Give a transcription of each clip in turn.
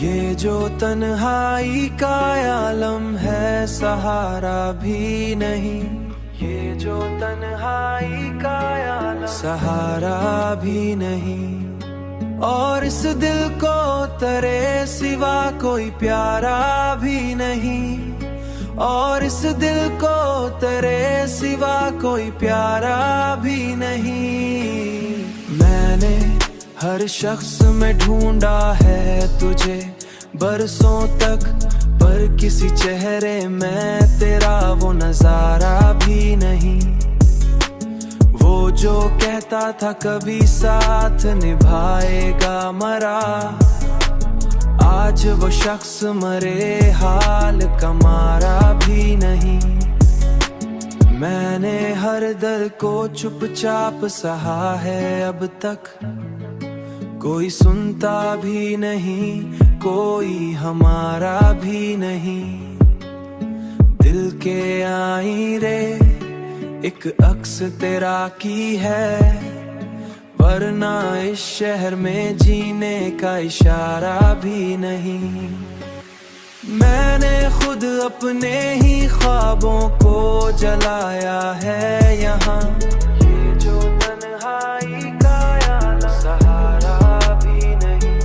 ये जो तन्हाई का आलम है सहारा भी नहीं, ये जो तन्हाई का आलम सहारा भी नहीं। और इस दिल को तेरे सिवा कोई प्यारा भी नहीं, और इस दिल को तेरे सिवा कोई प्यारा भी नहीं। मैंने हर शख्स में ढूंढा है तुझे बरसों तक, पर किसी चेहरे में तेरा वो नजारा भी नहीं। वो जो कहता था कभी साथ निभाएगा मरा, आज वो शख्स मरे हाल कमारा भी नहीं। मैंने हर दर्द को चुपचाप सहा है अब तक, कोई सुनता भी नहीं, कोई हमारा भी नहीं। दिल के आईने एक अक्स तेरा की है, वरना इस शहर में जीने का इशारा भी नहीं। मैंने खुद अपने ही ख्वाबों को जलाया है यहाँ, ये जो तन्हाई का आलम सहारा भी नहीं।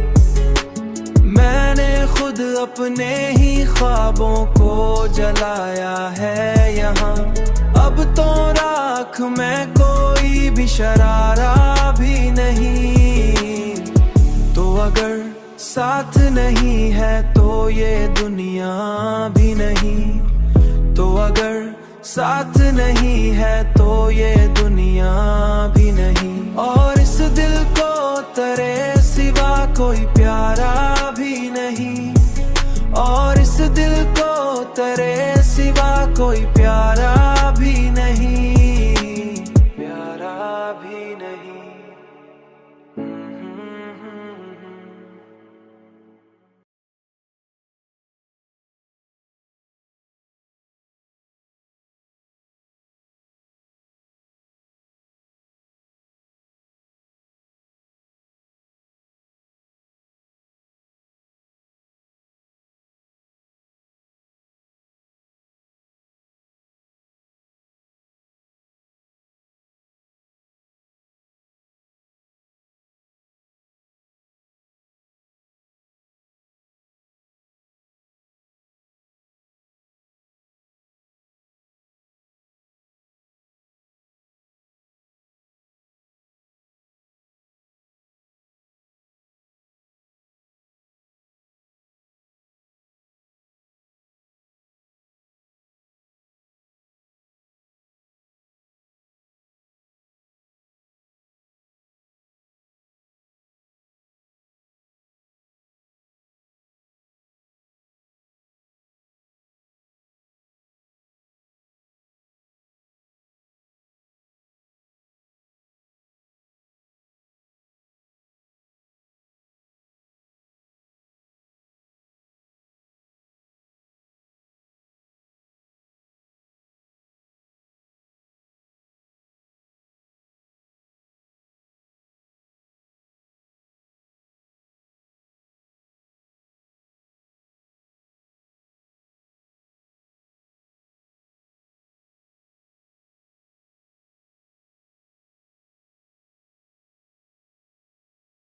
मैंने खुद अपने ही ख्वाबों को जलाया है यहाँ, अब तो राख में कोई भी शरारा भी नहीं। तो अगर साथ नहीं है तो ये दुनिया भी नहीं, तो अगर साथ नहीं है तो ये दुनिया भी नहीं। और इस दिल को तेरे सिवा कोई प्यारा भी नहीं, और इस दिल को तेरे सिवा कोई प्यारा भी नहीं।